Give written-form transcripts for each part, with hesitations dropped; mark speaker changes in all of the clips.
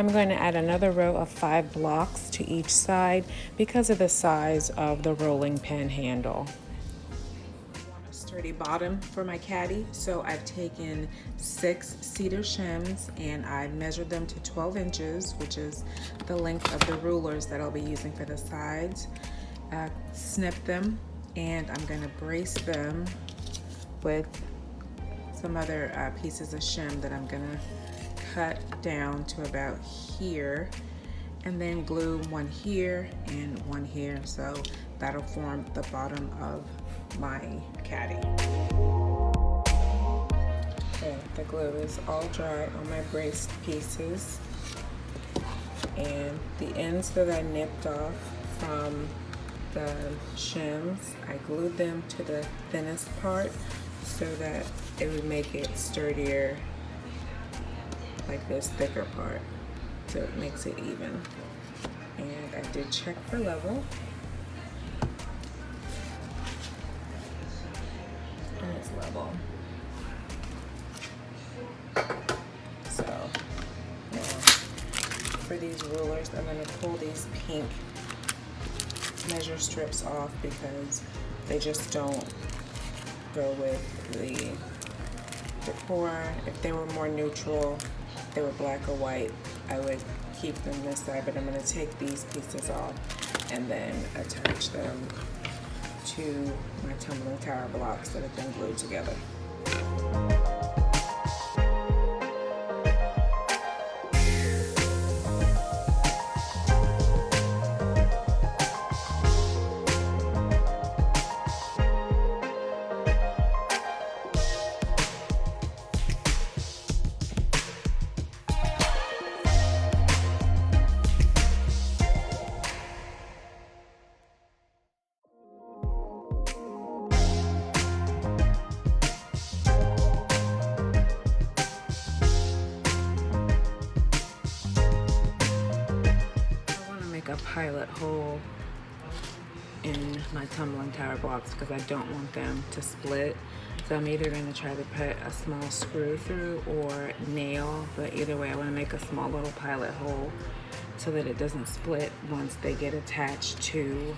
Speaker 1: I'm going to add another row of 5 blocks to each side because of the size of the rolling pin handle. I want a sturdy bottom for my caddy, so I've taken 6 cedar shims and I measured them to 12 inches, which is the length of the rulers that I'll be using for the sides. Snip them, and I'm going to brace them with some other pieces of shim that I'm going to cut down to about here, and then glue one here and one here, so that'll form the bottom of my caddy. Okay, the glue is all dry on my braced pieces, and the ends that I nipped off from the shims, I glued them to the thinnest part so that it would make it sturdier, like this thicker part, so it makes it even. And I did check for level, and it's level. So now for these rulers, I'm going to pull these pink measure strips off because they just don't go with the decor. If they were more neutral, they were black or white, I would keep them this side, but I'm going to take these pieces off and then attach them to my tumbling tower blocks that have been glued together. A pilot hole in my tumbling tower blocks because I don't want them to split, so I'm either going to try to put a small screw through or nail, but either way I want to make a small little pilot hole so that it doesn't split once they get attached to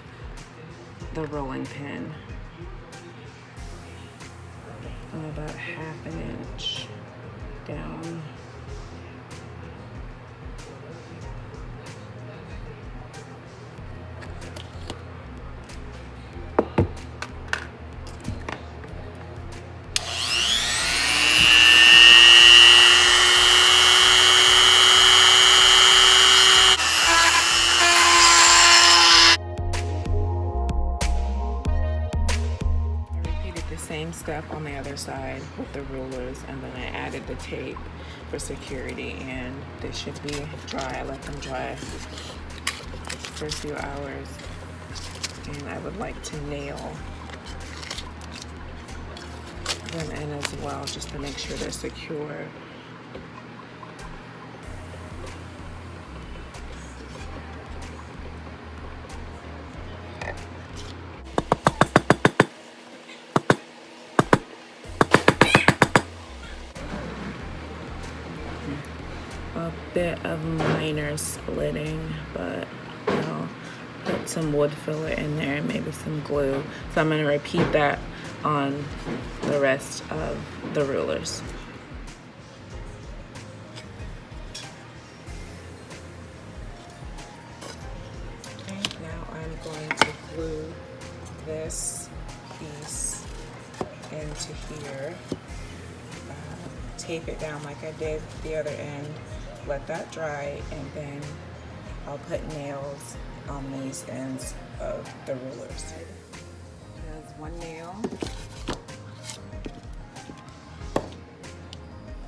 Speaker 1: the rolling pin. About 1/2 inch down. Same step on the other side with the rulers, and then I added the tape for security, and they should be dry. I let them dry for a few hours, and I would like to nail them in as well just to make sure they're secure. A bit of minor splitting, but I'll put some wood filler in there and maybe some glue. So I'm going to repeat that on the rest of the rulers. Okay, now I'm going to glue this piece into here. Tape it down like I did the other end, let that dry, and then I'll put nails on these ends of the rulers. There's one nail,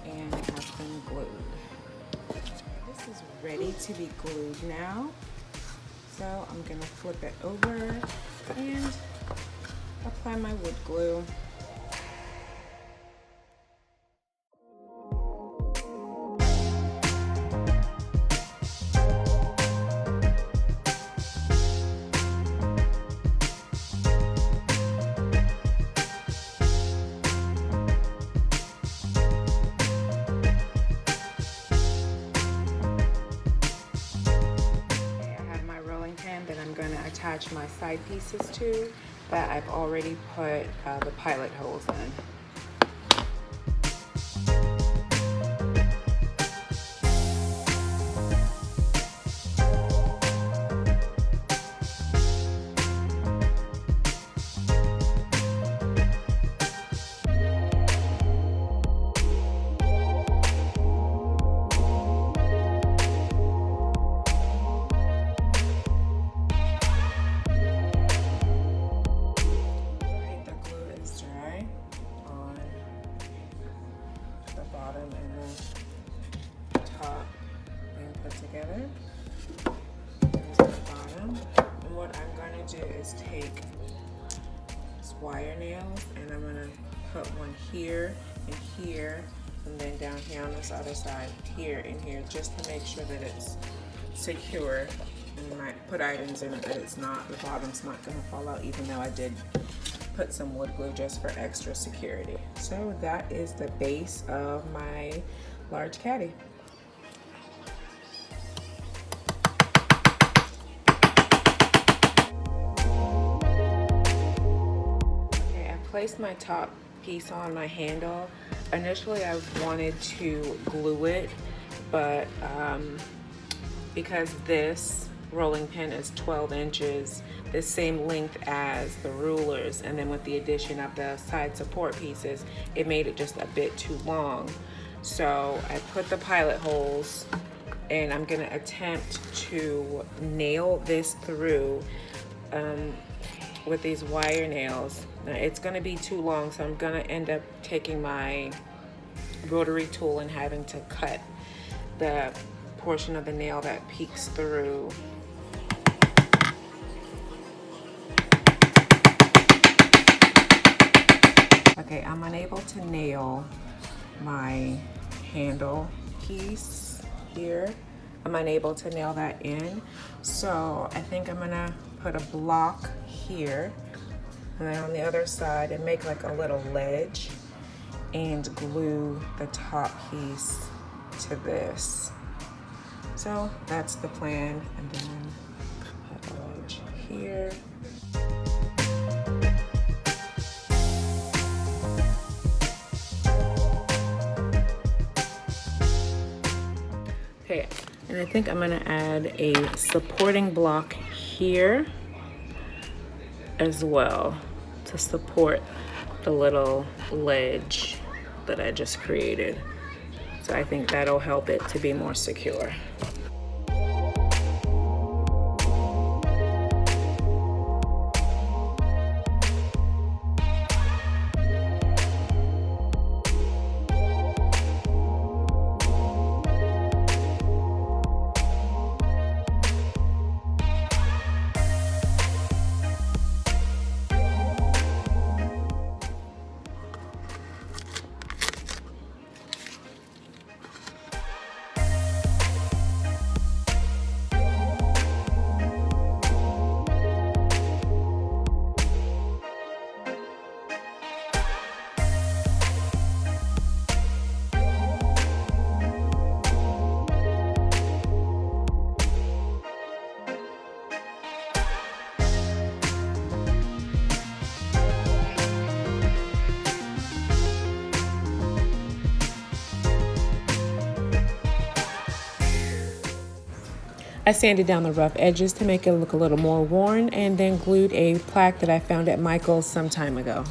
Speaker 1: and it has been glued. This is ready to be glued now, so I'm going to flip it over and apply my wood glue. attach my side pieces to that I've already put the pilot holes in. Together. There's the bottom. And what I'm going to do is take these wire nails and I'm going to put one here and here, and then down here on this other side, here and here, just to make sure that it's secure. And you might put items in it that it's not, the bottom's not going to fall out, even though I did put some wood glue just for extra security. So that is the base of my large caddy. Placed my top piece on my handle. Initially I wanted to glue it, but because this rolling pin is 12 inches, the same length as the rulers, and then with the addition of the side support pieces, it made it just a bit too long. So I put the pilot holes, and I'm gonna attempt to nail this through with these wire nails. Now, it's gonna be too long, so I'm gonna end up taking my rotary tool and having to cut the portion of the nail that peeks through. Okay, I'm unable to nail my handle piece here. I'm unable to nail that in, so I think I'm gonna put a block here and then on the other side and make like a little ledge and glue the top piece to this. So that's the plan, and then put a ledge here. Okay, and I think I'm gonna add a supporting block here as well to support the little ledge that I just created. So I think that'll help it to be more secure. I sanded down the rough edges to make it look a little more worn, and then glued a plaque that I found at Michael's some time ago.